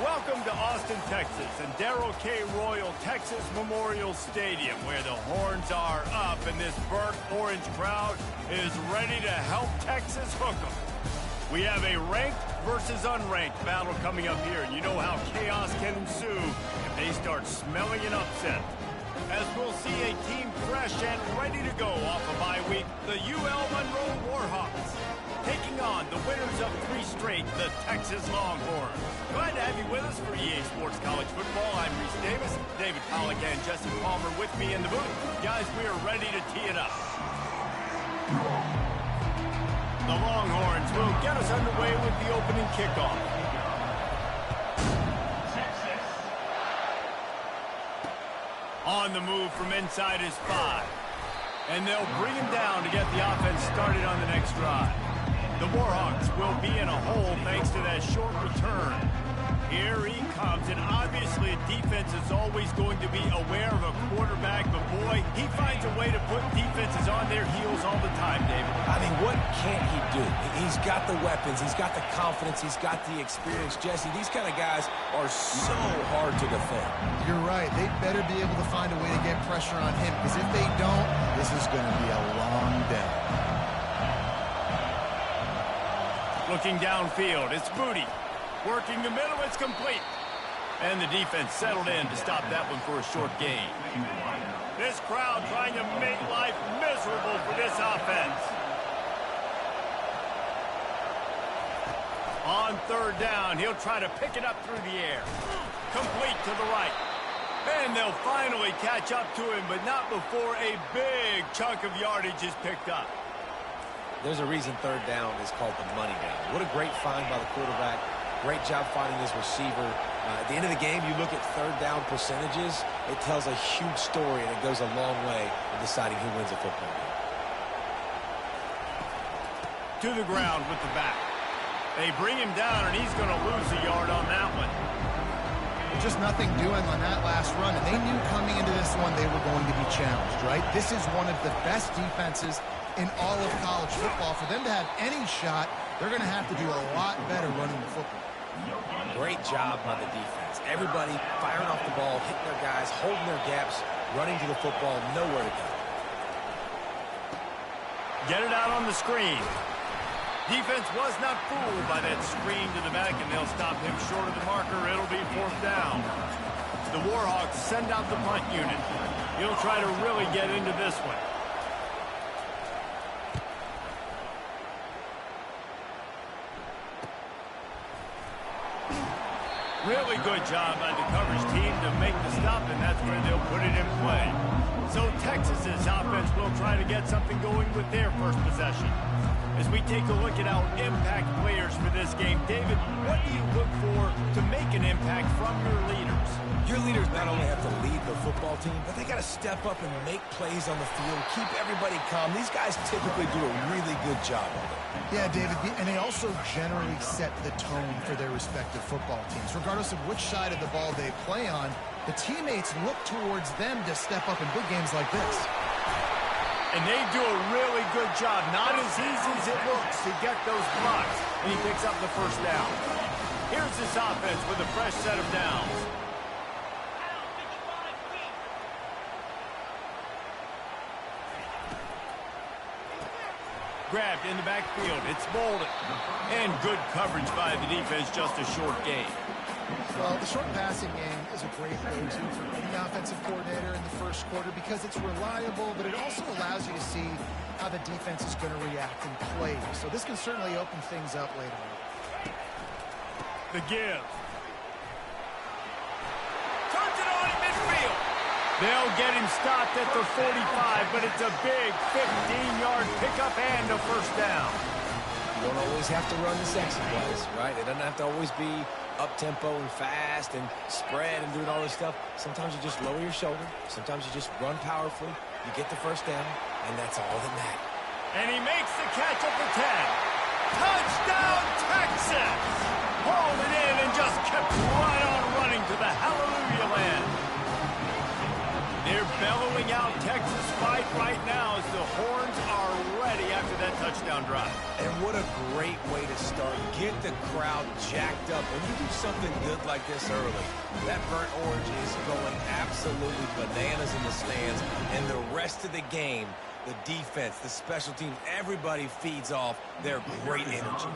Welcome to Austin, Texas, and Darrell K. Royal Texas Memorial Stadium, where the horns are up and this burnt orange crowd is ready to help Texas hook 'em. We have a ranked versus unranked battle coming up here, and you know how chaos can ensue if they start smelling an upset. As we'll see a team fresh and ready to go off a bye week, the UL Monroe Warhawks, taking on the winners of 3 straight, the Texas Longhorns. Glad to have you with us for EA Sports College Football. I'm Reese Davis, David Pollack and Jesse Palmer with me in the booth. Guys, we are ready to tee it up. The Longhorns will get us underway with the opening kickoff. On the move from inside is 5. And they'll bring him down to get the offense started on the next drive. The Warhawks will be in a hole thanks to that short return. Here he comes, and obviously defense is always going to be aware of a quarterback, but boy, he finds a way to put defenses on their heels all the time, David. I mean, what can't he do? He's got the weapons, he's got the confidence, he's got the experience. Jesse, these kind of guys are so hard to defend. You're right. They better be able to find a way to get pressure on him, because if they don't, this is going to be a long day. Looking downfield, it's Booty. Working the middle, it's complete. And the defense settled in to stop that one for a short gain. This crowd trying to make life miserable for this offense. On 3rd down, he'll try to pick it up through the air. Complete to the right. And they'll finally catch up to him, but not before a big chunk of yardage is picked up. There's a reason 3rd down is called the money down. What a great find by the quarterback. Great job finding his receiver. At the end of the game, you look at 3rd down percentages. It tells a huge story, and it goes a long way in deciding who wins a football game. To the ground with the back. They bring him down, and he's going to lose a yard on that one. Just nothing doing on that last run, and they knew coming into this one they were going to be challenged, right? This is one of the best defenses in all of college football. For them to have any shot, they're going to have to do a lot better running the football. Great job by the defense. Everybody firing off the ball, hitting their guys, holding their gaps, running to the football, nowhere to go. Get it out on the screen. Defense was not fooled by that screen to the back, and they'll stop him short of the marker. It'll be 4th down. The Warhawks send out the punt unit. He'll try to really get into this one. Really good job by the coverage team to make the stop, and that's where they'll put it in play. So Texas's offense will try to get something going with their first possession. As we take a look at our impact players for this game, David, what do you look for to make an impact from your leaders? Your leaders not only have to lead the football team, but they got to step up and make plays on the field, keep everybody calm. These guys typically do a really good job of it. Yeah, David, and they also generally set the tone for their respective football teams. Regardless of which side of the ball they play on, the teammates look towards them to step up in big games like this. And they do a really good job, not as easy as it looks, to get those blocks. And he picks up the 1st down. Here's this offense with a fresh set of downs. Grabbed in the backfield. It's Bolden. And good coverage by the defense, just a short gain. Well, the short passing game is a great go-to for any offensive coordinator in the first quarter because it's reliable, but it also allows you to see how the defense is going to react and play. So this can certainly open things up later on. The give. Turns it on in midfield. They'll get him stopped at the 45, but it's a big 15-yard pickup and a 1st down. You don't always have to run the sexy plays, right? It doesn't have to always be up-tempo and fast and spread and doing all this stuff. Sometimes you just lower your shoulder. Sometimes you just run powerfully. You get the 1st down, and that's all that matters. And he makes the catch at the 10. Touchdown, Texas! Hauled it in and just kept right on running to the hallelujah land. They're bellowing out Texas fight right now as the horns are ready after that touchdown. touchdown drive. And what a great way to start. Get the crowd jacked up. When you do something good like this early, that burnt orange is going absolutely bananas in the stands. And the rest of the game, the defense, the special teams, everybody feeds off their great energy.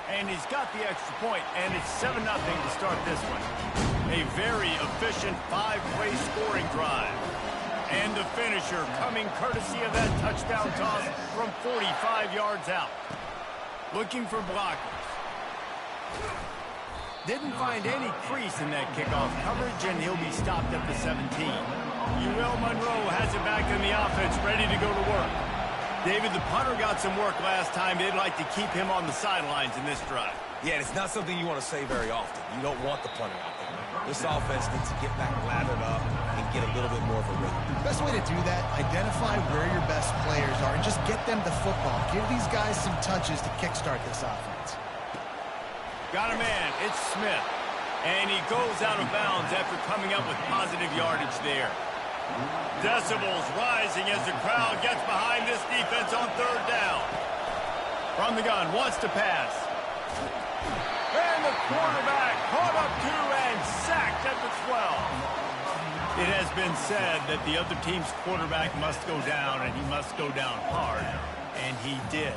And he's got the extra point, and it's 7-0 to start this one. A very efficient 5-play scoring drive. And the finisher coming courtesy of that touchdown toss from 45 yards out. Looking for blockers. Didn't find any crease in that kickoff coverage, and he'll be stopped at the 17. UL Monroe has it back in the offense, ready to go to work. David, the punter got some work last time. They'd like to keep him on the sidelines in this drive. Yeah, it's not something you want to say very often. You don't want the punter out there. This offense needs to get back lathered up and get a little bit more of a rhythm. Best way to do that, identify where your best players are and just get them the football. Give these guys some touches to kickstart this offense. Got a man. It's Smith. And he goes out of bounds after coming up with positive yardage there. Decibels rising as the crowd gets behind this defense on third down. From the gun, wants to pass. And the quarterback caught up to and sacked at the 12. It has been said that the other team's quarterback must go down, and he must go down hard. And he did.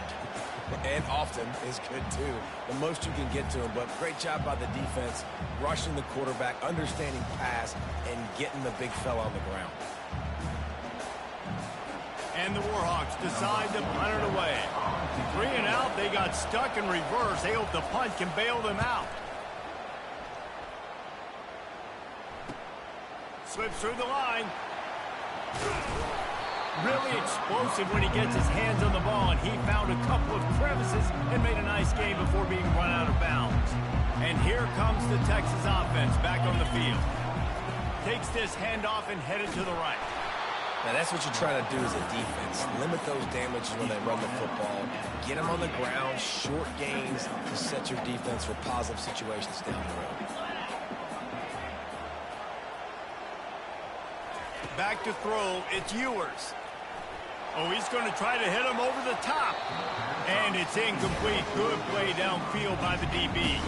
And often is good, too. The most you can get to him, but great job by the defense, rushing the quarterback, understanding pass, and getting the big fella on the ground. And the Warhawks decide to punt it away. 3 and out, they got stuck in reverse. They hope the punt can bail them out. Slips through the line. Really explosive when he gets his hands on the ball, and he found a couple of crevices and made a nice game before being run out of bounds. And here comes the Texas offense back on the field. Takes this handoff and headed to the right. Now, that's what you try to do as a defense. Limit those damages when they run the football. Get them on the ground, short gains to set your defense for positive situations down the road. Back to throw, it's Ewers. Oh, he's going to try to hit him over the top. And it's incomplete. Good play downfield by the DB.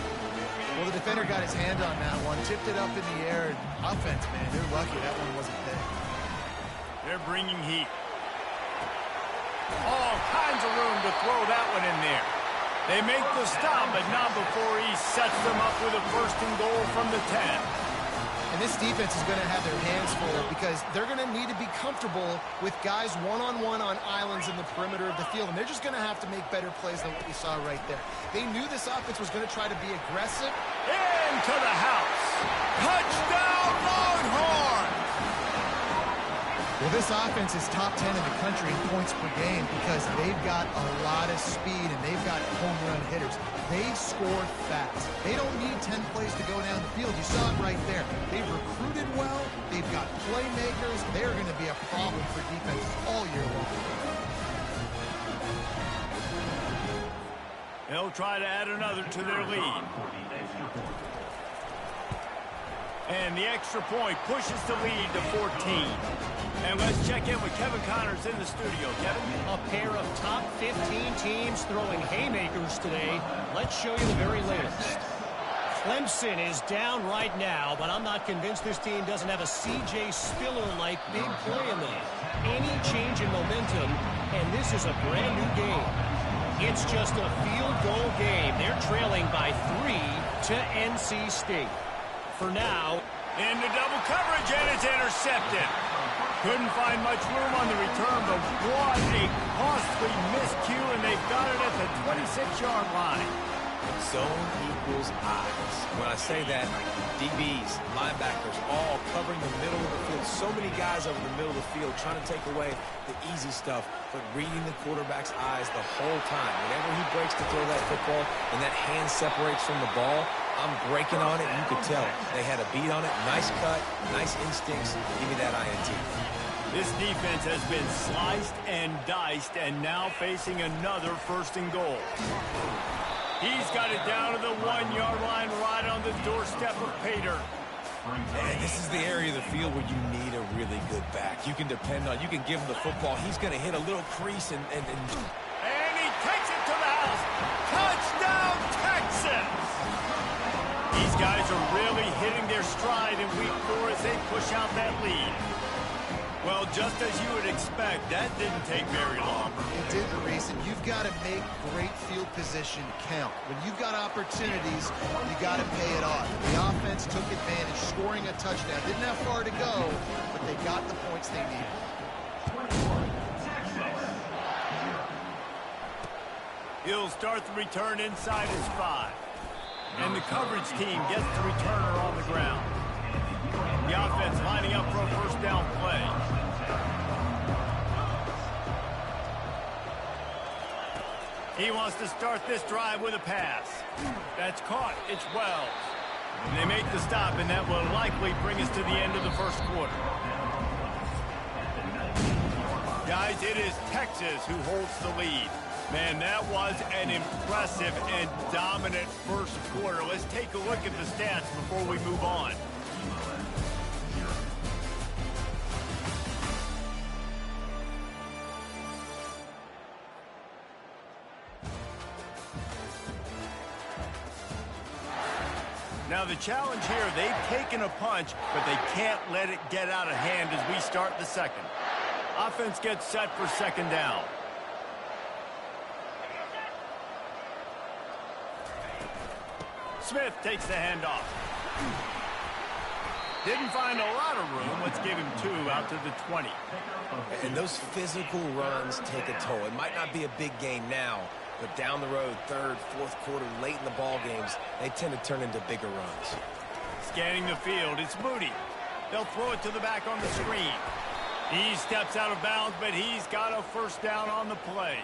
Well, the defender got his hand on that one, tipped it up in the air. Offense, man, they're lucky that one wasn't picked. They're bringing heat. All kinds of room to throw that one in there. They make the stop, but not before he sets them up with a 1st and goal from the 10. And this defense is going to have their hands full because they're going to need to be comfortable with guys one-on-one on islands in the perimeter of the field. And they're just going to have to make better plays than what we saw right there. They knew this offense was going to try to be aggressive. Into the house. Touchdown, Longhorns! Well, this offense is top 10 in the country in points per game because they've got a lot of speed and they've got home run hitters. They score fast. They don't need 10 plays to go down the field. You saw it right there. They've recruited well. They've got playmakers. They're going to be a problem for defenses all year long. They'll try to add another to their lead. And the extra point pushes the lead to 14. And let's check in with Kevin Connors in the studio. Kevin? A pair of top 15 teams throwing haymakers today. Let's show you the very latest. Clemson is down right now, but I'm not convinced this team doesn't have a C.J. Spiller-like big play in them. Any change in momentum, and this is a brand new game. It's just a field goal game. They're trailing by 3 to NC State. For now, into double coverage, and it's intercepted. Couldn't find much room on the return, but what a costly miscue, and they've got it at the 26-yard line. Zone equals eyes. When I say that, DBs, linebackers, all covering the middle of the field. So many guys over the middle of the field trying to take away the easy stuff, but reading the quarterback's eyes the whole time. Whenever he breaks to throw that football and that hand separates from the ball, I'm breaking on it, and you could tell. They had a beat on it. Nice cut, nice instincts. Give me that INT. This defense has been sliced and diced, and now facing another 1st and goal. He's got it down to the 1-yard line right on the doorstep of Pater. And this is the area of the field where you need a really good back. You can depend on, you can give him the football. He's going to hit a little crease and he takes it to the house. Touchdown, Texans! These guys are really hitting their stride in week 4 as they push out that lead. Well, just as you would expect, that didn't take very long. It didn't, Reese, and you've got to make great field position count. When you've got opportunities, you got to pay it off. The offense took advantage, scoring a touchdown. Didn't have far to go, but they got the points they needed. He'll start the return inside his 5. And the coverage team gets the returner on the ground. The offense lining up for a first down play. He wants to start this drive with a pass. That's caught. It's Wells. And they make the stop, and that will likely bring us to the end of the first quarter. Guys, it is Texas who holds the lead. Man, that was an impressive and dominant first quarter. Let's take a look at the stats before we move on. Now, the challenge here, they've taken a punch, but they can't let it get out of hand as we start the second. Offense gets set for second down. Smith takes the handoff. Didn't find a lot of room. Let's give him 2 out to the 20. and those physical runs take a toll. It might not be a big gain now, but down the road, third, fourth quarter, late in the ball games, they tend to turn into bigger runs. Scanning the field, it's Moody. They'll throw it to the back on the screen. He steps out of bounds, but he's got a first down on the play.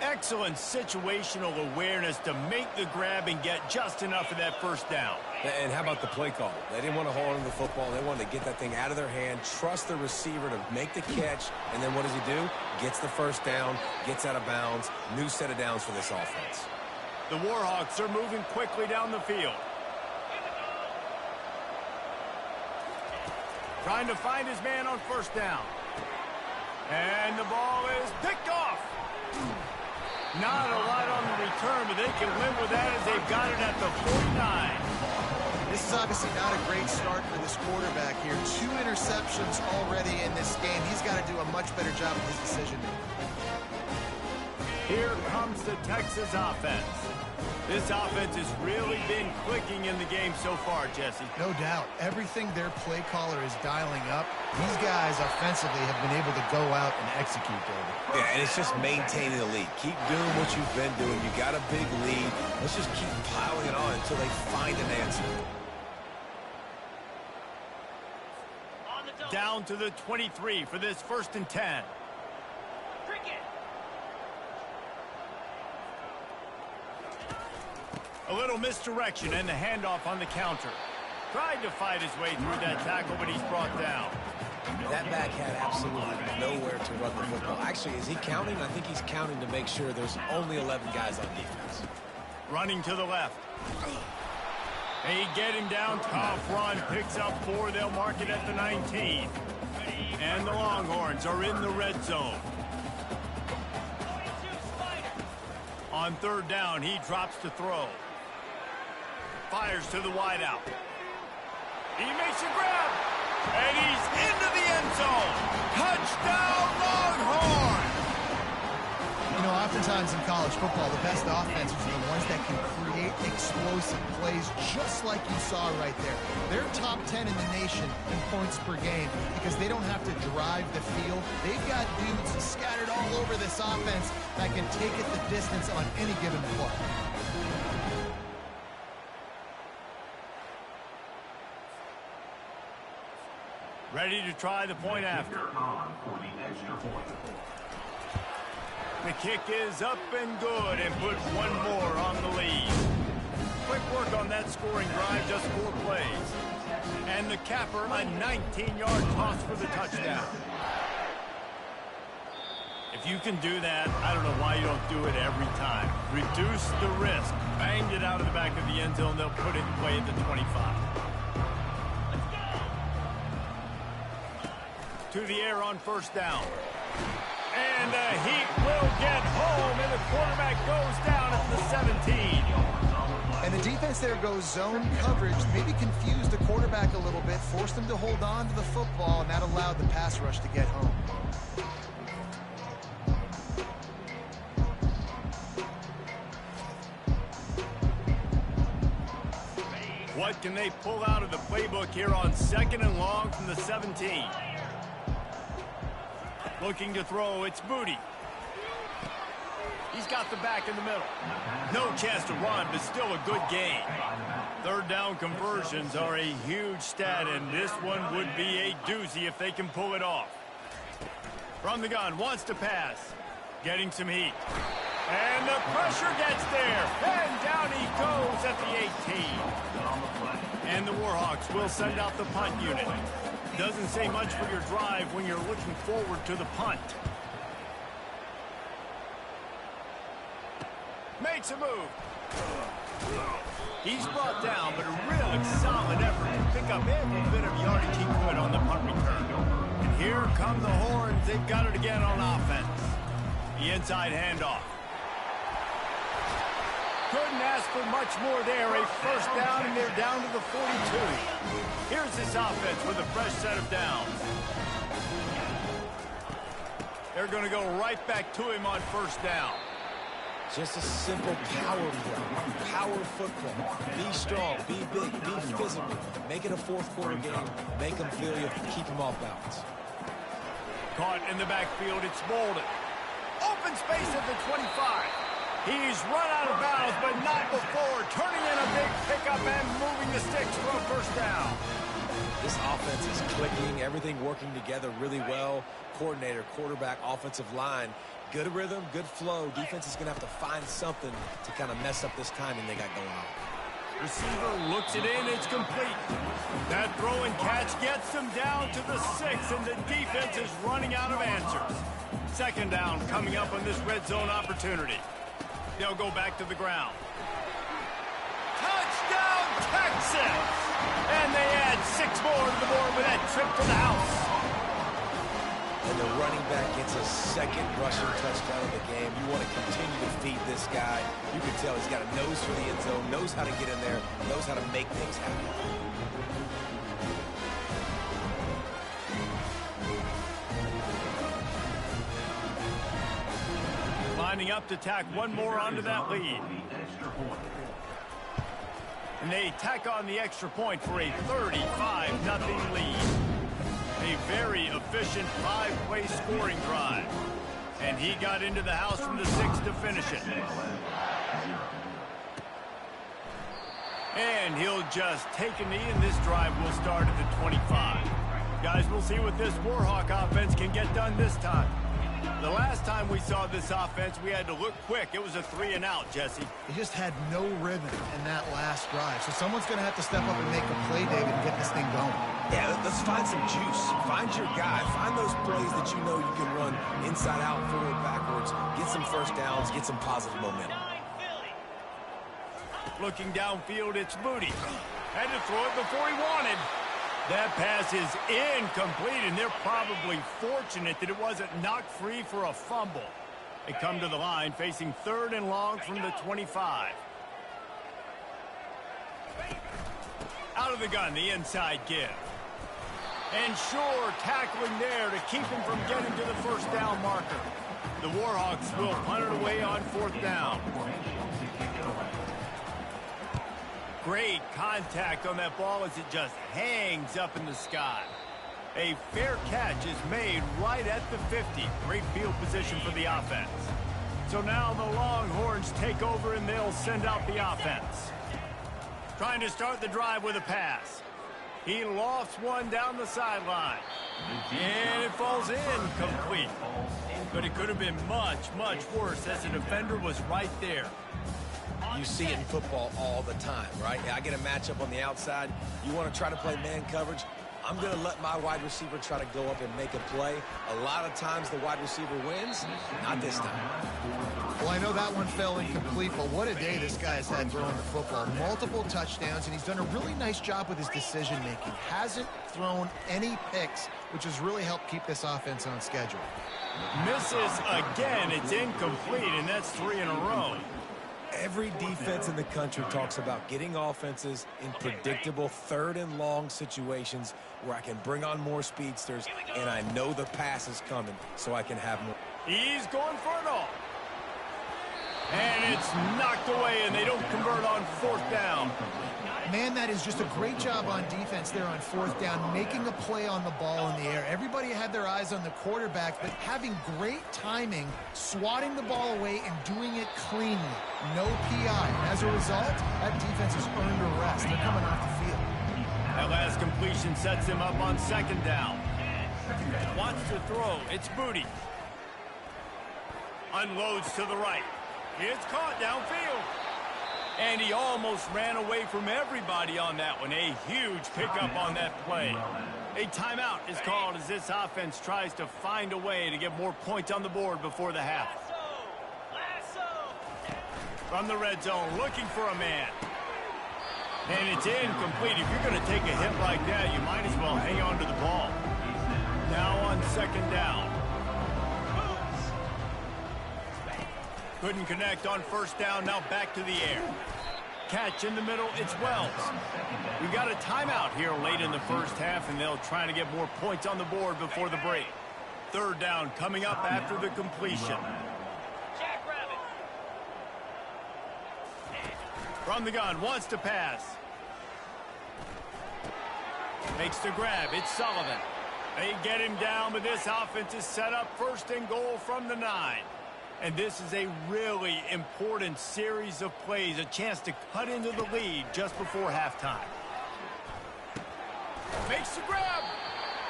Excellent situational awareness to make the grab and get just enough of that first down. And how about the play call? They didn't want to hold on to the football. They wanted to get that thing out of their hand, trust the receiver to make the catch, and then what does he do? Gets the first down, gets out of bounds, new set of downs for this offense. The Warhawks are moving quickly down the field. Trying to find his man on first down. And the ball is picked off. Not a lot on the return, but they can win with that as they've got it at the 49. This is obviously not a great start for this quarterback here. 2 interceptions already in this game. He's got to do a much better job with his decision-making. Here comes the Texas offense. This offense has really been clicking in the game so far, Jesse. No doubt. Everything their play caller is dialing up, these guys offensively have been able to go out and execute, David. Yeah, and it's just maintaining the lead. Keep doing what you've been doing. You got a big lead. Let's just keep piling it on until they find an answer. Down to the 23 for this 1st and 10. A little misdirection and the handoff on the counter. Tried to fight his way through that tackle, but he's brought down. That back had absolutely nowhere to run the football. Actually, is he counting? I think he's counting to make sure there's only 11 guys on defense. Running to the left. They get him down. Tough run. Picks up 4. They'll mark it at the 19. And the Longhorns are in the red zone. On 3rd down, he drops to throw. Fires to the wideout. He makes a grab. And he's into the end zone. Touchdown, Longhorn! You know, oftentimes in college football, the best offenses are the ones that can create explosive plays just like you saw right there. They're top 10 in the nation in points per game because they don't have to drive the field. They've got dudes scattered all over this offense that can take it the distance on any given play. Ready to try the point after. The kick is up and good and put 1 more on the lead. Quick work on that scoring drive, just 4 plays. And the capper, a 19-yard toss for the touchdown. If you can do that, I don't know why you don't do it every time. Reduce the risk. Banged it out of the back of the end zone. They'll put it in play at the 25. to the air on first down. And the Heat will get home, and the quarterback goes down at the 17. And the defense there goes zone coverage, maybe confused the quarterback a little bit, forced him to hold on to the football, and that allowed the pass rush to get home. What can they pull out of the playbook here on 2nd and long from the 17? Looking to throw, it's Booty. He's got the back in the middle. No chance to run, but still a good gain. 3rd down conversions are a huge stat, and this one would be a doozy if they can pull it off. From the gun, wants to pass. Getting some heat. And the pressure gets there. And down he goes at the 18. And the Warhawks will send out the punt unit. Doesn't say much for your drive when you're looking forward to the punt. Makes a move. He's brought down, but a really solid effort to pick up every bit of yardage he could on the punt return. And here come the Horns. They've got it again on offense. The inside handoff. Couldn't ask for much more there. A first down, and they're down to the 42. Here's this offense with a fresh set of downs. They're going to go right back to him on first down. Just a simple power play. Power football. Be strong, be big, be physical. Make it a 4th quarter game. Make them feel you. Keep them off balance. Caught in the backfield, it's Bolden. Open space at the 25. He's run out of bounds, but not before. Turning in a big pickup and moving the sticks for a first down. This offense is clicking. Everything working together really well. Coordinator, quarterback, offensive line. Good rhythm, good flow. Defense is going to have to find something to kind of mess up this timing they got going on. Receiver looks it in. It's complete. That throw and catch gets them down to the 6, and the defense is running out of answers. 2nd down coming up on this red zone opportunity. They'll go back to the ground. Touchdown, Texas! And they add 6 more to the board with that trip to the house. And the running back gets a 2nd rushing touchdown of the game. You want to continue to feed this guy. You can tell he's got a nose for the end zone, knows how to get in there, knows how to make things happen. Lining up to tack one more onto that lead. And they tack on the extra point for a 35-0 lead. A very efficient 5-play scoring drive. And he got into the house from the 6 to finish it. And he'll just take a knee, and this drive will start at the 25. Guys, we'll see what this Warhawk offense can get done this time. The last time we saw this offense, we had to look quick. It was a 3-and-out, Jesse. They just had no rhythm in that last drive. So someone's going to have to step up and make a play, David, and get this thing going. Yeah, let's find some juice. Find your guy. Find those plays that you know you can run inside out, forward, backwards. Get some first downs. Get some positive momentum. Looking downfield, it's Moody. Had to throw it before he wanted. That pass is incomplete, and they're probably fortunate that it wasn't knocked free for a fumble. They come to the line facing 3rd and long from the 25. Out of the gun, the inside give. And sure, tackling there to keep him from getting to the first down marker. The Warhawks will punt it away on 4th down. Great contact on that ball as it just hangs up in the sky. A fair catch is made right at the 50. Great field position for the offense. So now the Longhorns take over, and they'll send out the offense. Trying to start the drive with a pass. He lofts one down the sideline. And it falls incomplete. But it could have been much, much worse as the defender was right there. You see it in football all the time, right? I get a matchup on the outside. You want to try to play man coverage. I'm going to let my wide receiver try to go up and make a play. A lot of times the wide receiver wins. Not this time. Well, I know that one fell incomplete, but what a day this guy has had throwing the football. Multiple touchdowns, and he's done a really nice job with his decision-making. Hasn't thrown any picks, which has really helped keep this offense on schedule. Misses again. It's incomplete, and that's 3 in a row. Every defense in the country talks about getting offenses in predictable third and long situations where I can bring on more speedsters, and I know the pass is coming, so I can have more. He's going for it all. And it's knocked away, and they don't convert on 4th down. Man, that is just a great job on defense there on 4th down, making a play on the ball in the air. Everybody had their eyes on the quarterback, but having great timing, swatting the ball away, and doing it cleanly. No PI. As a result, that defense has earned a rest. They're coming off the field. That last completion sets him up on 2nd down. Wants to throw. It's Booty. Unloads to the right. It's caught downfield. And he almost ran away from everybody on that one. A huge pickup on that play. A timeout is called as this offense tries to find a way to get more points on the board before the half. From the red zone, looking for a man. And it's incomplete. If you're going to take a hit like that, you might as well hang on to the ball. Now on 2nd down. Couldn't connect on 1st down. Now back to the air. Catch in the middle. It's Wells. We got a timeout here late in the 1st half, and they'll try to get more points on the board before the break. 3rd down coming up after the completion. From the gun, wants to pass. Makes the grab. It's Sullivan. They get him down, but this offense is set up 1st and goal from the 9. And this is a really important series of plays, a chance to cut into the lead just before halftime. Makes the grab.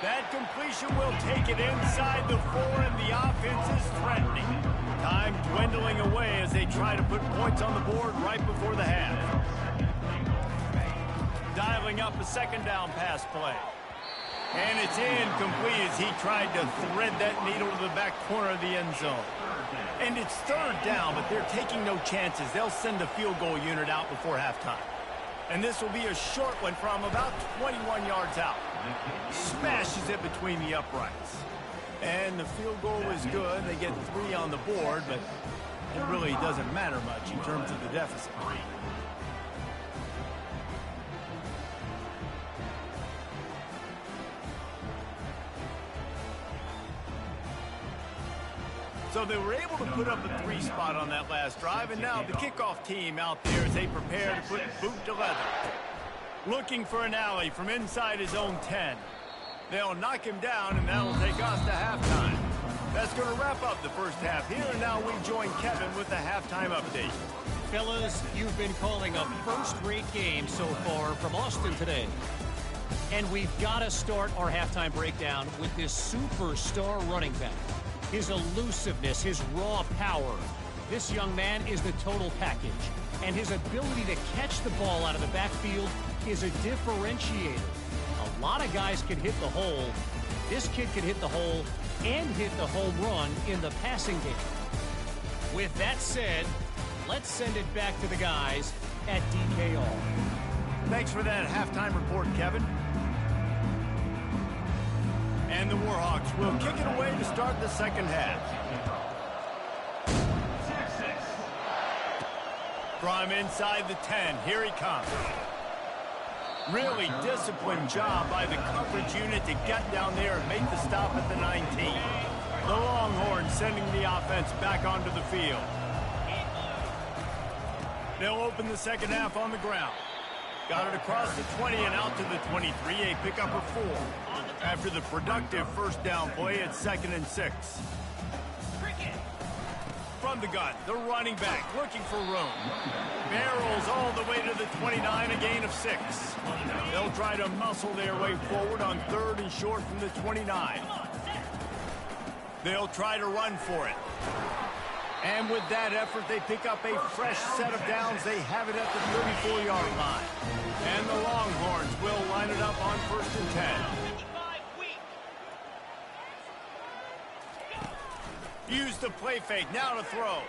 That completion will take it inside the 4, and the offense is threatening. Time dwindling away as they try to put points on the board right before the half. Dialing up a 2nd down pass play. And it's incomplete as he tried to thread that needle to the back corner of the end zone. And it's 3rd down, but they're taking no chances. They'll send a field goal unit out before halftime. And this will be a short one from about 21 yards out. Smashes it between the uprights. And the field goal is good. They get 3 on the board, but it really doesn't matter much in terms of the deficit. So they were able to put up a 3 spot on that last drive, and now the kickoff team out there as they prepare to put boot to leather. Looking for an alley from inside his own 10. They'll knock him down, and that'll take us to halftime. That's going to wrap up the 1st half here, and now we join Kevin with the halftime update. Fellas, you've been calling a first-rate game so far from Austin today. And we've got to start our halftime breakdown with this superstar running back. His elusiveness, his raw power. This young man is the total package. And his ability to catch the ball out of the backfield is a differentiator. A lot of guys can hit the hole. This kid can hit the hole and hit the home run in the passing game. With that said, let's send it back to the guys at DKR. Thanks for that halftime report, Kevin. And the Warhawks will kick it away to start the 2nd half. From inside the 10, here he comes. Really disciplined job by the coverage unit to get down there and make the stop at the 19. The Longhorns sending the offense back onto the field. They'll open the 2nd half on the ground. Got it across the 20 and out to the 23, a pickup of 4. After the productive 1st down play, it's 2nd and 6. From the gun, the running back looking for room. Barrels all the way to the 29, a gain of 6. They'll try to muscle their way forward on 3rd and short from the 29. They'll try to run for it. And with that effort, they pick up a fresh set of downs. They have it at the 34-yard line. And the Longhorns will line it up on 1st and 10. Use the play fake. Now to throw.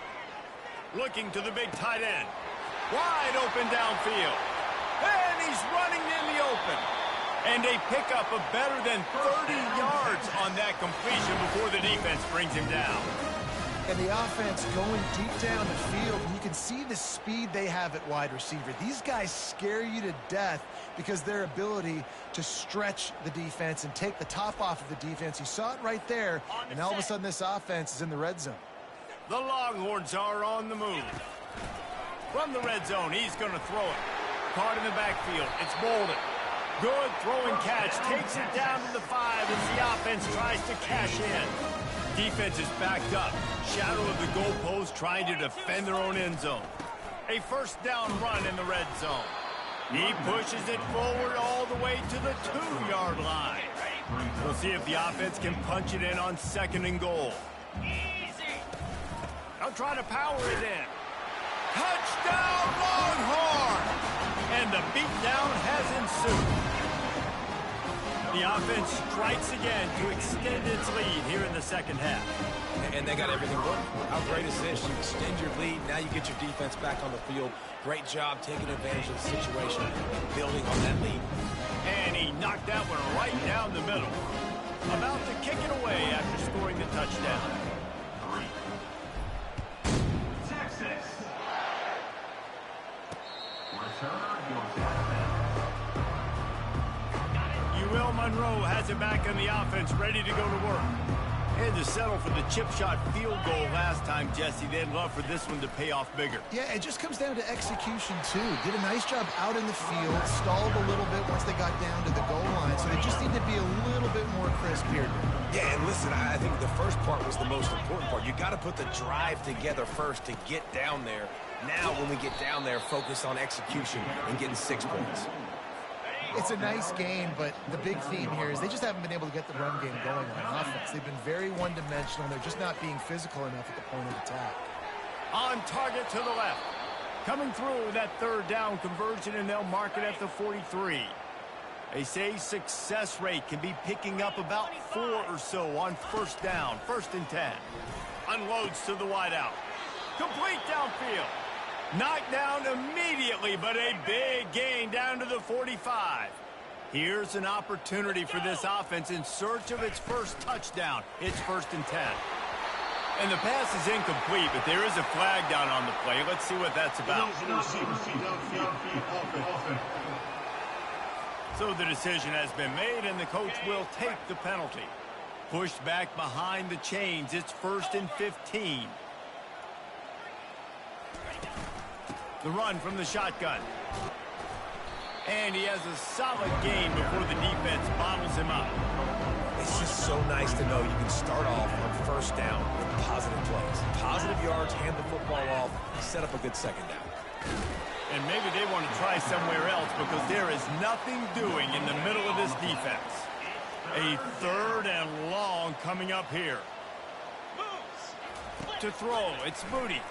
Looking to the big tight end. Wide open downfield. And he's running in the open. And they pick up a better than 30 yards on that completion before the defense brings him down. And the offense going deep down the field. You can see the speed they have at wide receiver. These guys scare you to death because their ability to stretch the defense and take the top off of the defense. You saw it right there, and all of a sudden this offense is in the red zone. The Longhorns are on the move. From the red zone, he's going to throw it. Caught in the backfield. It's Bolden. Good throwing catch. Takes it down to the 5 as the offense tries to cash in. Defense is backed up. Shadow of the goalpost trying to defend their own end zone. A first down run in the red zone. He pushes it forward all the way to the 2-yard line. We'll see if the offense can punch it in on 2nd and goal. They'll try to power it in. Touchdown, Longhorn! And the beatdown has ensued. The offense strikes again to extend its lead here in the second half. And they got everything working. How great is this? You extend your lead, now you get your defense back on the field. Great job taking advantage of the situation and building on that lead. And he knocked that one right down the middle. About to kick it away after scoring the touchdown. Texas. UL Monroe has it back on the offense, ready to go to work. Had to settle for the chip shot field goal last time, Jesse. They'd love for this one to pay off bigger. Yeah, it just comes down to execution, too. Did a nice job out in the field, stalled a little bit once they got down to the goal line, so they just need to be a little bit more crisp here. Yeah, and listen, I think the first part was the most important part. You got to put the drive together first to get down there. Now, when we get down there, focus on execution and getting 6 points. It's a nice game, but the big theme here is they just haven't been able to get the run game going on offense. They've been very one-dimensional. They're just not being physical enough at the point of attack. On target to the left. Coming through that 3rd down conversion, and they'll mark it at the 43. They say success rate can be picking up about 4 or so on 1st down, 1st and 10. Unloads to the wideout. Complete downfield. Knocked down immediately, but a big gain down to the 45. Here's an opportunity for this offense in search of its first touchdown. It's 1st and 10. And the pass is incomplete, but there is a flag down on the play. Let's see what that's about. So the decision has been made, and the coach will take the penalty. Pushed back behind the chains. It's 1st and 15. The run from the shotgun. And he has a solid gain before the defense bottles him up. It's just so nice to know you can start off on 1st down with positive plays. Positive yards, hand the football off, set up a good 2nd down. And maybe they want to try somewhere else because there is nothing doing in the middle of this defense. A 3rd and long coming up here. To throw, it's Moody.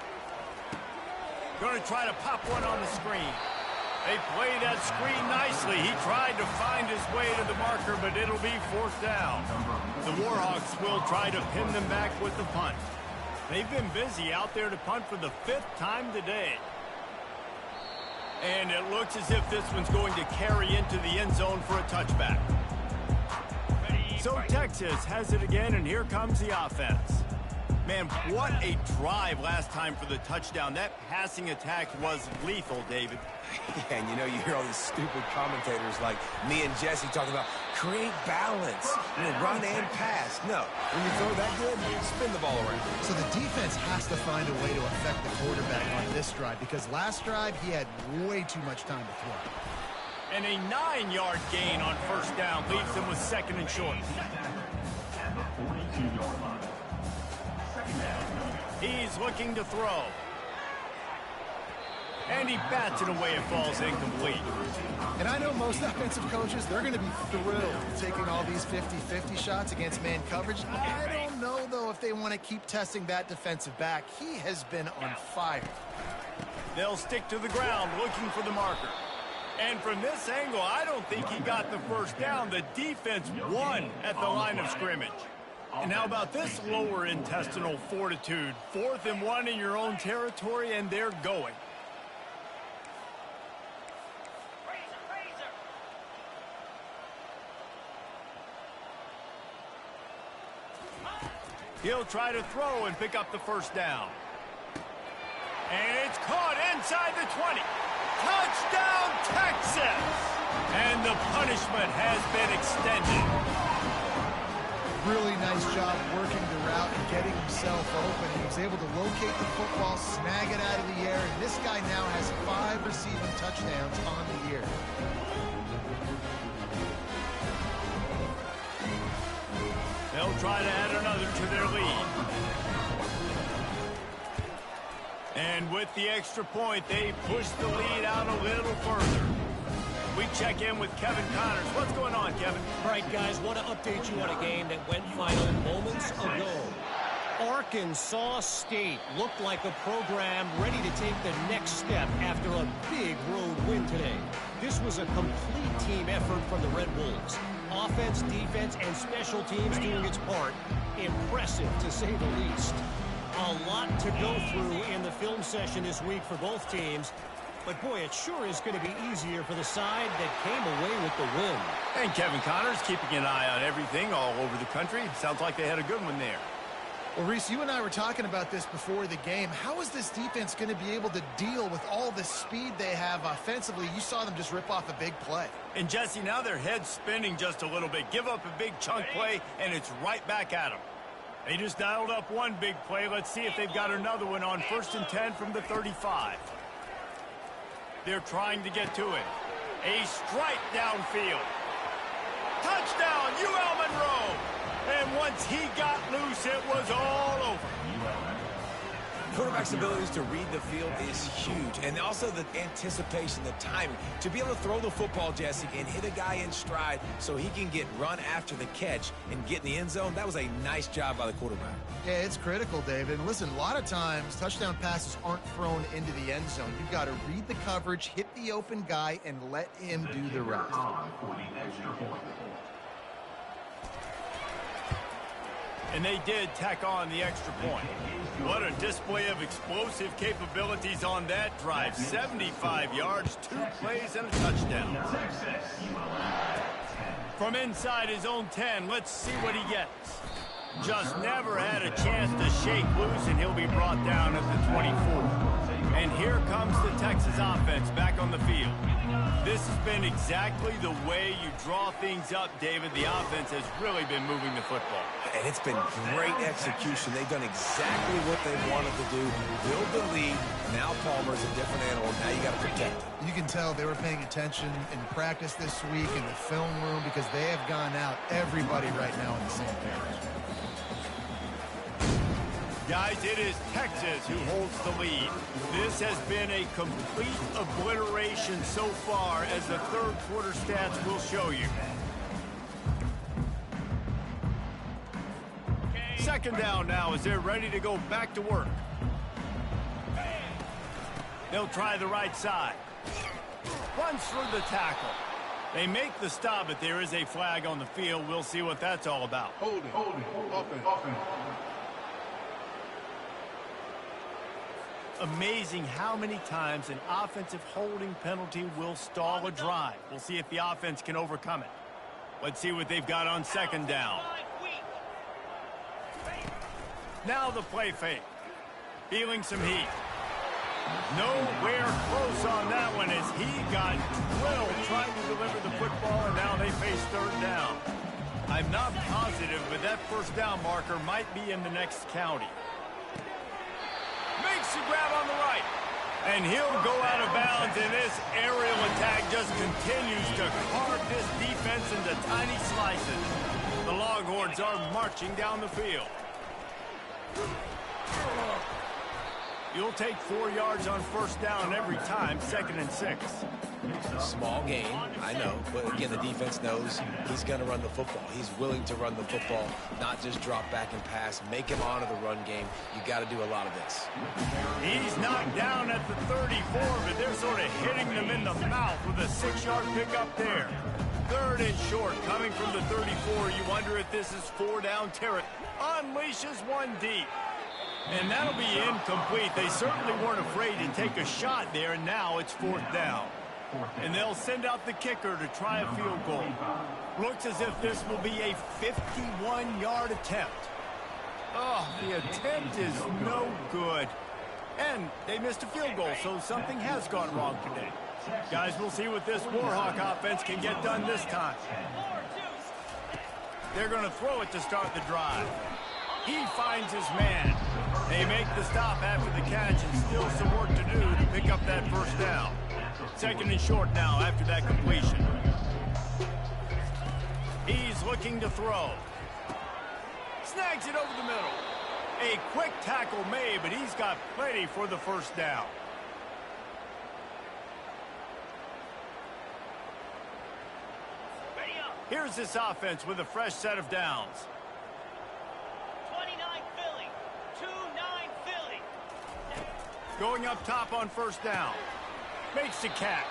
Going to try to pop one on the screen. They play that screen nicely. He tried to find his way to the marker, but it'll be 4th down. The Warhawks will try to pin them back with the punt. They've been busy out there to punt for the 5th time today. And it looks as if this one's going to carry into the end zone for a touchback. So Texas has it again, and here comes the offense. Man, what a drive last time for the touchdown. That passing attack was lethal, David. Yeah, and you know, you hear all these stupid commentators like me and Jesse talking about create balance, run and pass. No, when you throw that good, spin the ball around. So the defense has to find a way to affect the quarterback on this drive because last drive he had way too much time to throw. And a 9-yard gain on 1st down leaves him with 2nd and short. He's looking to throw. And he bats it away. It falls incomplete. And I know most offensive coaches, they're going to be thrilled taking all these 50-50 shots against man coverage. I don't know, though, if they want to keep testing that defensive back. He has been on fire. They'll stick to the ground looking for the marker. And from this angle, I don't think he got the 1st down. The defense won at the line of scrimmage. And how about this lower intestinal fortitude? 4th and 1 in your own territory, and they're going. He'll try to throw and pick up the first down. And it's caught inside the 20. Touchdown, Texas! And the punishment has been extended. Really nice job working the route and getting himself open. He was able to locate the football, snag it out of the air, and this guy now has 5 receiving touchdowns on the year. They'll try to add another to their lead. And with the extra point, they push the lead out a little further. We check in with Kevin Connors. What's going on, Kevin? All right, guys, want to update you on a game that went final moments ago. Arkansas State looked like a program ready to take the next step after a big road win today. This was a complete team effort from the Red Wolves. Offense, defense, and special teams doing its part. Impressive, to say the least. A lot to go through in the film session this week for both teams. But, boy, it sure is going to be easier for the side that came away with the win. And Kevin Connors keeping an eye on everything all over the country. Sounds like they had a good one there. Well, Reese, you and I were talking about this before the game. How is this defense going to be able to deal with all the speed they have offensively? You saw them just rip off a big play. And, Jesse, now their head's spinning just a little bit. Give up a big chunk play, and it's right back at them. They just dialed up one big play. Let's see if they've got another one on 1st and 10 from the 35. They're trying to get to it. A strike downfield. Touchdown, UL Monroe! And once he got loose, it was all over. Quarterback's abilities to read the field is huge, and also the anticipation, the timing. To be able to throw the football, Jesse, and hit a guy in stride so he can get run after the catch and get in the end zone, that was a nice job by the quarterback. Yeah, it's critical, David. And listen, a lot of times, touchdown passes aren't thrown into the end zone. You've got to read the coverage, hit the open guy, and let him do the rest. And they did tack on the extra point. What a display of explosive capabilities on that drive. 75 yards, 2 plays, and a touchdown. From inside his own 10, let's see what he gets. Just never had a chance to shake loose, and he'll be brought down at the 24. And here comes the Texas offense back on the field. This has been exactly the way you draw things up, David. The offense has really been moving the football. And it's been great execution. They've done exactly what they wanted to do. Build the lead. Now Palmer's a different animal. Now you got to protect him. You can tell they were paying attention in practice this week in the film room because they have gone out, everybody right now on the same page. Guys, it is Texas who holds the lead. This has been a complete obliteration so far, as the third quarter stats will show you. Second down now as they're ready to go back to work. They'll try the right side. Runs through the tackle. They make the stop, but there is a flag on the field. We'll see what that's all about. Hold it. Offense. Amazing how many times an offensive holding penalty will stall a drive. We'll see if the offense can overcome it. Let's see what they've got on second down. Now the play fake. Feeling some heat. Nowhere close on that one as he got drilled trying to deliver the football, and now they face third down. I'm not positive, but that first down marker might be in the next county. Makes the grab on the right. And he'll go out of bounds, and this aerial attack just continues to carve this defense into tiny slices. The Longhorns are marching down the field. You'll take 4 yards on first down every time, 2nd and 6. Small game, I know, but again, the defense knows he's going to run the football. He's willing to run the football, not just drop back and pass, make him honor the run game. You got to do a lot of this. He's knocked down at the 34, but they're sort of hitting them in the mouth with a 6-yard pickup there. Third and short, coming from the 34. You wonder if this is 4-down territory. Unleashes one deep. And that'll be incomplete. They certainly weren't afraid to take a shot there, and now it's 4th down. And they'll send out the kicker to try a field goal. Looks as if this will be a 51-yard attempt. Oh, the attempt is no good. And they missed a field goal, so something has gone wrong today. Guys, we'll see what this Warhawk offense can get done this time. They're going to throw it to start the drive. He finds his man. They make the stop after the catch, and still some work to do to pick up that first down. 2nd and short now after that completion. He's looking to throw. Snags it over the middle. A quick tackle made, but he's got plenty for the first down. Here's this offense with a fresh set of downs. 29 Philly. 2-9 Philly. Going up top on first down. Makes the catch.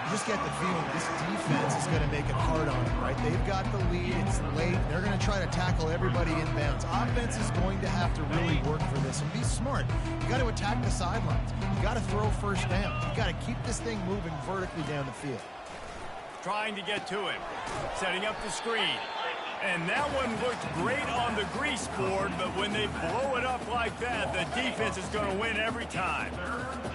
You just get the feeling this defense is going to make it hard on them, right? They've got the lead. It's late. They're going to try to tackle everybody inbounds. Offense is going to have to really work for this and be smart. You got to attack the sidelines. You got to throw first down. You got to keep this thing moving vertically down the field. Trying to get to him. Setting up the screen. And that one looked great on the grease board, but when they blow it up like that, the defense is going to win every time.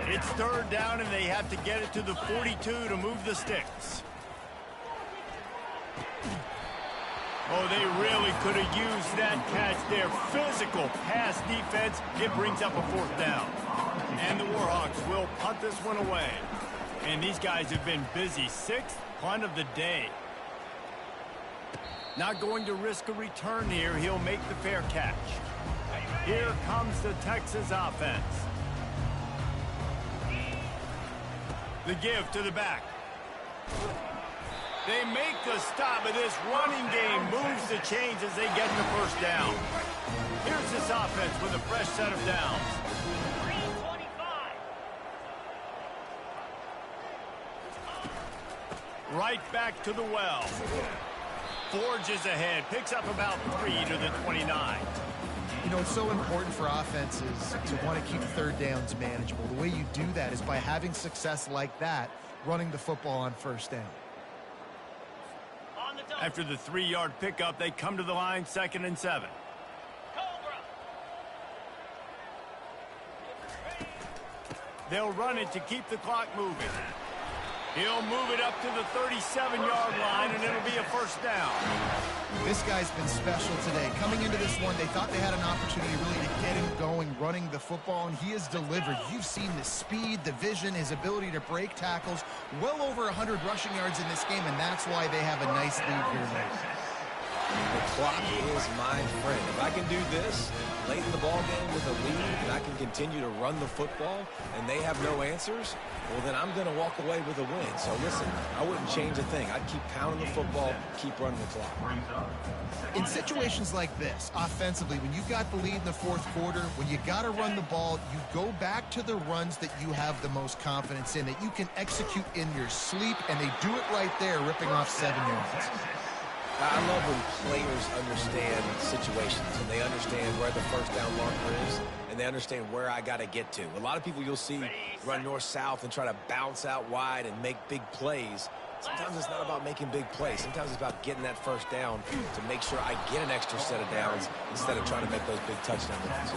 It's 3rd down, and they have to get it to the 42 to move the sticks. Oh, they really could have used that catch there. Physical pass defense. It brings up a 4th down. And the Warhawks will punt this one away. And these guys have been busy. 6th punt of the day. Not going to risk a return here. He'll make the fair catch. Here comes the Texas offense. The give to the back. They make the stop, but this running game moves the chains as they get the first down. Here's this offense with a fresh set of downs. 325. Right back to the well. Forges ahead, picks up about 3 to the 29. You know, it's so important for offenses to want to keep 3rd downs manageable. The way you do that is by having success like that, running the football on first down. After the 3-yard pickup, they come to the line, 2nd and 7. They'll run it to keep the clock moving. He'll move it up to the 37-yard line, and it'll be a first down. This guy's been special today. Coming into this one, they thought they had an opportunity really to get him going, running the football, and he has delivered. You've seen the speed, the vision, his ability to break tackles. Well over 100 rushing yards in this game, and that's why they have a nice lead here tonight. The clock is my friend. If I can do this late in the ball game with a lead and I can continue to run the football and they have no answers, well, then I'm going to walk away with a win. So, listen, I wouldn't change a thing. I'd keep pounding the football, keep running the clock. In situations like this, offensively, when you've got the lead in the 4th quarter, when you got to run the ball, you go back to the runs that you have the most confidence in, that you can execute in your sleep, and they do it right there, ripping off 7 yards. I love when players understand situations and they understand where the first down marker is and they understand where I got to get to. A lot of people you'll see run north-south and try to bounce out wide and make big plays. Sometimes it's not about making big plays. Sometimes it's about getting that first down to make sure I get an extra set of downs instead of trying to make those big touchdown runs.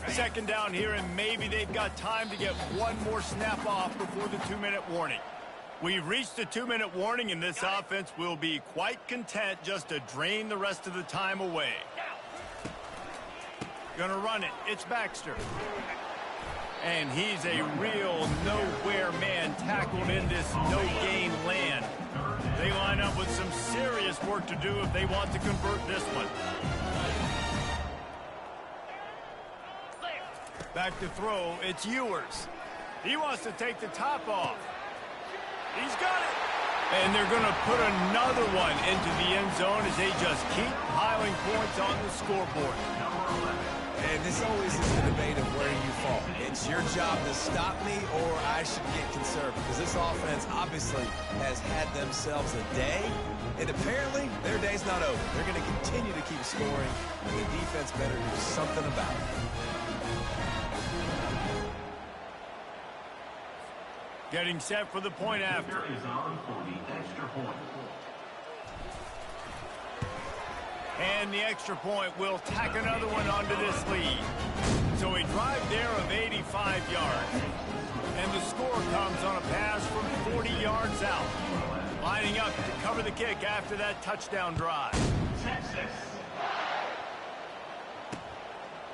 Second down here, and maybe they've got time to get one more snap off before the 2-minute warning. We've reached the 2-minute warning, and this offense will be quite content just to drain the rest of the time away. Gonna run it. It's Baxter. And he's a real nowhere man tackled in this no-gain land. They line up with some serious work to do if they want to convert this one. Back to throw, it's Ewers. He wants to take the top off. He's got it. And they're going to put another one into the end zone as they just keep piling points on the scoreboard. And this always is the debate of where you fall. It's your job to stop me, or I should get conservative. Because this offense obviously has had themselves a day, and apparently their day's not over. They're going to continue to keep scoring, and the defense better do something about it. Getting set for the point after. Is on for the extra point. And the extra point will tack another one onto this lead. So a drive there of 85 yards. And the score comes on a pass from 40 yards out. Lining up to cover the kick after that touchdown drive. Texas.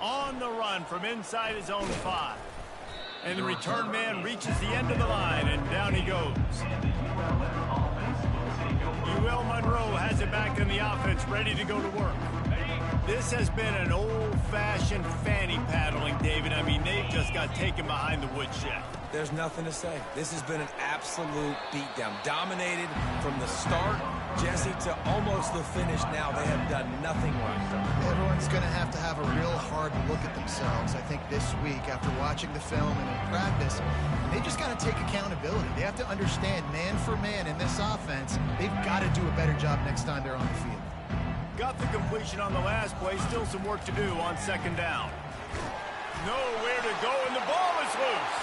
On the run from inside his own 5. And the return man reaches the end of the line, and down he goes. UL Monroe has it back in the offense, ready to go to work. This has been an old-fashioned fanny paddling, David. I mean, they've just got taken behind the woodshed. There's nothing to say. This has been an absolute beatdown. Dominated from the start, Jesse, to almost the finish now. They have done nothing right. Everyone's going to have a real hard look at themselves, I think, this week after watching the film and in practice. They just got to take accountability. They have to understand, man for man in this offense, they've got to do a better job next time they're on the field. Got the completion on the last play. Still some work to do on second down. Nowhere to go, and the ball is loose.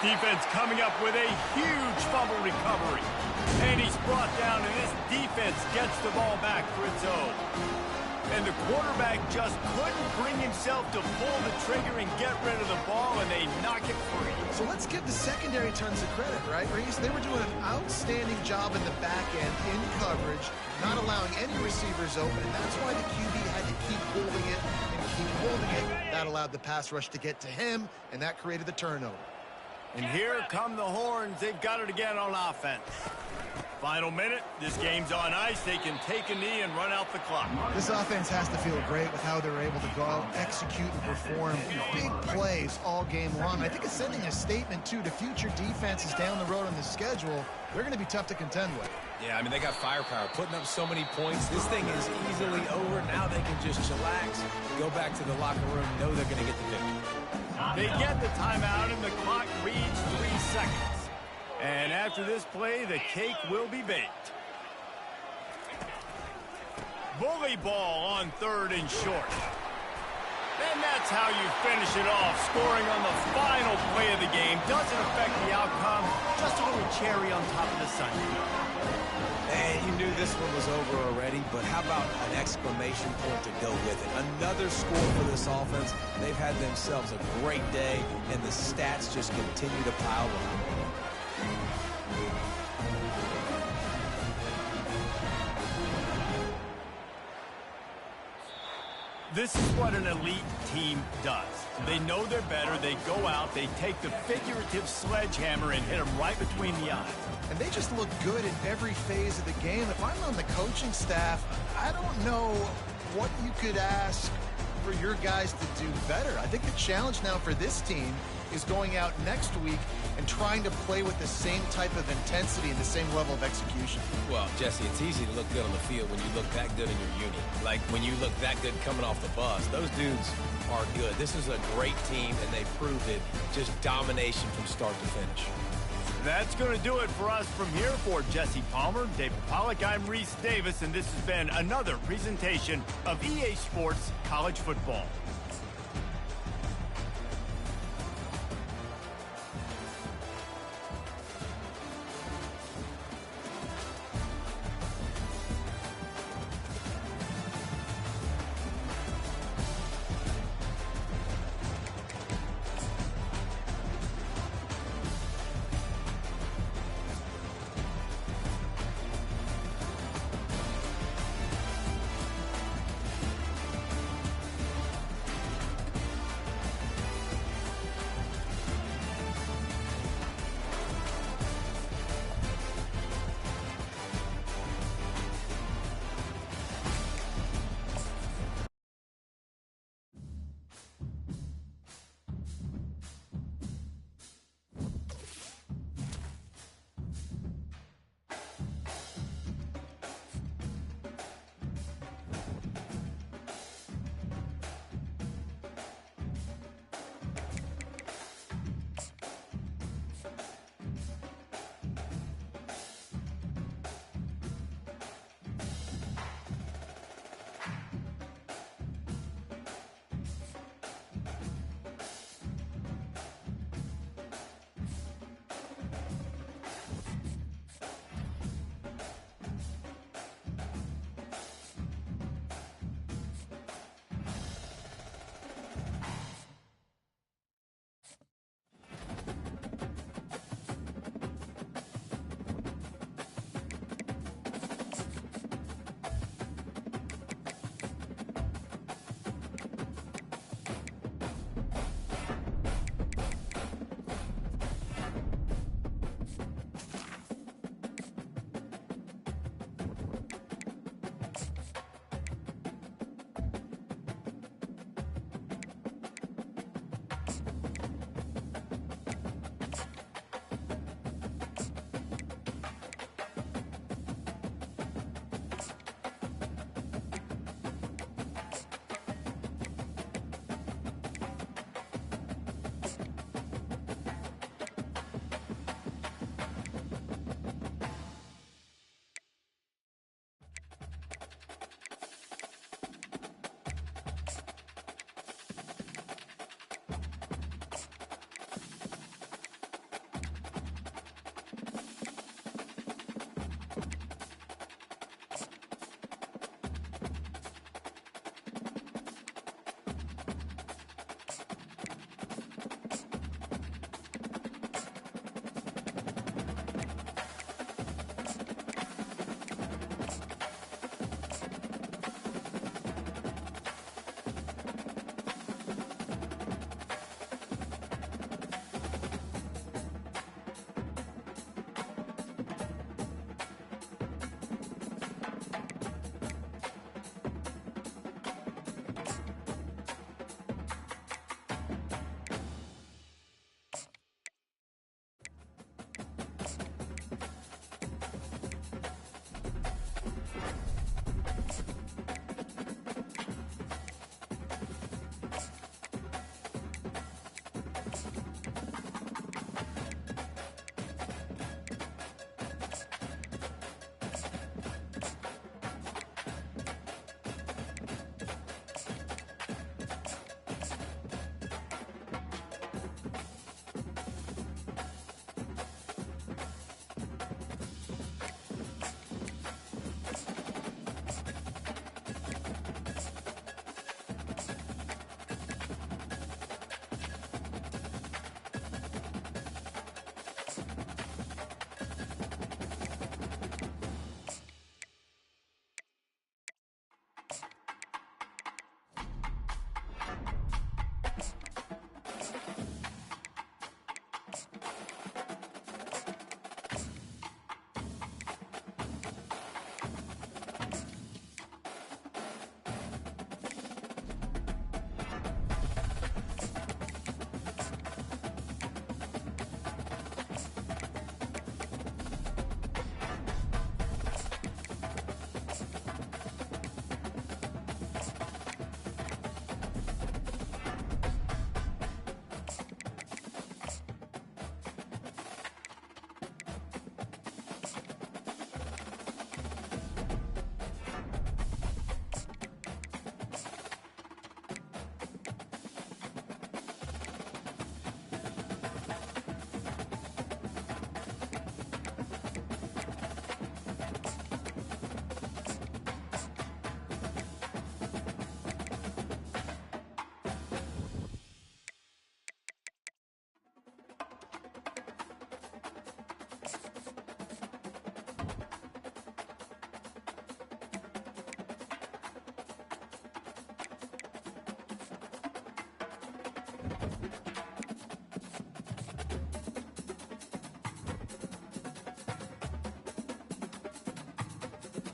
Defense coming up with a huge fumble recovery. And he's brought down, and this defense gets the ball back for its own. And the quarterback just couldn't bring himself to pull the trigger and get rid of the ball, and they knock it free. So let's give the secondary tons of credit, right, Reese? They were doing an outstanding job in the back end, in coverage, not allowing any receivers open, and that's why the QB had to keep holding it and keep holding it. That allowed the pass rush to get to him, and that created the turnover. And here come the Horns. They've got it again on offense. Final minute. This game's on ice. They can take a knee and run out the clock. This offense has to feel great with how they're able to go out, execute, and perform big plays all game long. I think it's sending a statement, too, to future defenses down the road on the schedule. They're going to be tough to contend with. Yeah, I mean, they got firepower, putting up so many points. This thing is easily over. Now they can just chillax, go back to the locker room, know they're going to get the victory. They get the timeout, and the clock reads 3 seconds. And after this play, the cake will be baked. Bully ball on 3rd and short. And that's how you finish it off, scoring on the final play of the game. Doesn't affect the outcome, just a little cherry on top of the sundae. And you knew this one was over already, but how about an exclamation point to go with it? Another score for this offense. They've had themselves a great day, and the stats just continue to pile on. This is what an elite team does. They know they're better. They go out. They take the figurative sledgehammer and hit them right between the eyes. And they just look good in every phase of the game. If I'm on the coaching staff, I don't know what you could ask for your guys to do better. I think the challenge now for this team is going out next week and trying to play with the same type of intensity and the same level of execution. Well, Jesse, it's easy to look good on the field when you look that good in your unit. Like when you look that good coming off the bus. Those dudes are good. This is a great team, and they proved it. Just domination from start to finish. That's going to do it for us from here. For Jesse Palmer, David Pollack, I'm Reese Davis, and this has been another presentation of EA Sports College Football.